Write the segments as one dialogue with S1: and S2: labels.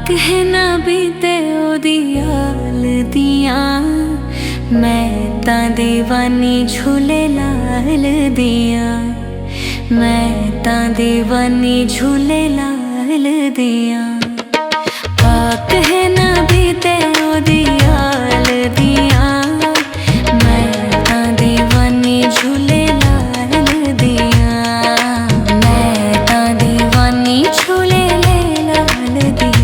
S1: कहे ना बीते ओदी याल दिया, मैं तां दीवानी झूले लाल दिया, मैं तां दीवानी झूले लाल दिया। कहे ना बीते ओदी याल दिया, मैं तां दीवानी झूले लाल दिया, मैं तां दीवानी झूले लाल दिया।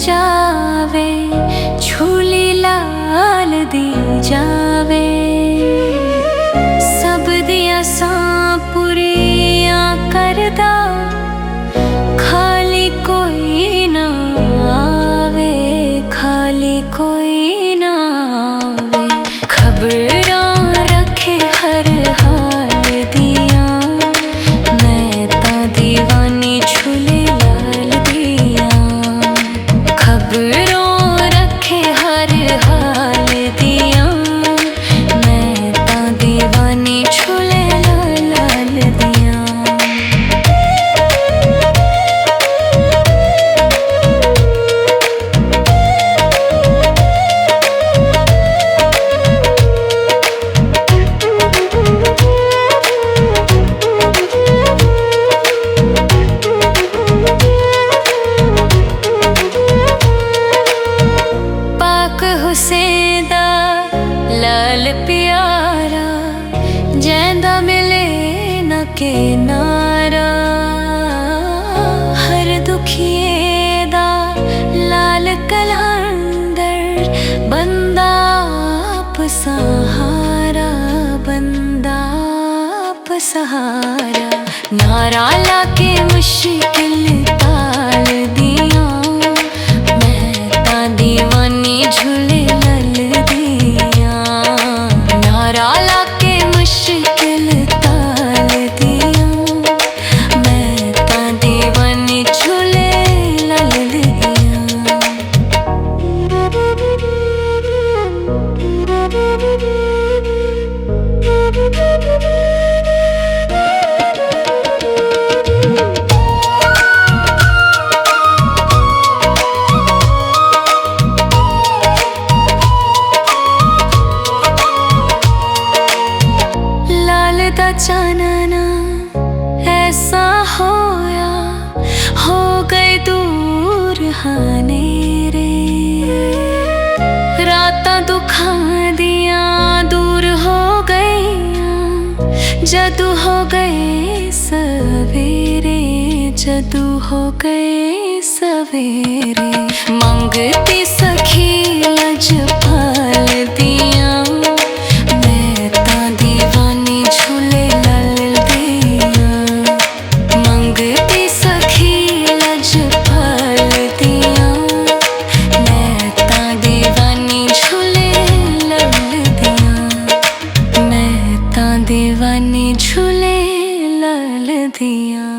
S1: जावे झूली लाल दी जावे, सब दिया सांपुरियां करदा, खाली कोई ना आवे, खाली कोई ना आवे। खबरां रखे हर हाल दिया, मैं तां दीवानी झूले लाल दिया। खबरों रखे हर हाल दिया, मैं तां दीवानी झूले लाल दिया। हुसैदा लाल प्यारा, जैंदा मिले न के नारा, हर दुखिए दा लाल कलंदर, बंदा आप सहारा, बंदा आप सहारा। नारा लाके मुश्किल ताल दिया, मैं तां दीवानी झूले लाल दिया। नारा लाके मुश्किल ताल दिया, मैं तां दीवानी झूले लाल दिया। दा चानना ऐसा होया, हो गए दूर हानेरे, रातां दुखां दियां दूर हो गईयां, जदू हो गए सवेरे, जदू हो गए सवेरे। मंगती सखी लजपाल दिया, मैं तां दीवानी झूले लाल दिया। मंगती सखी लजपाल दिया, मैं तां दीवानी झूले लाल दिया, मैं तां दीवानी झूले लाल दिया।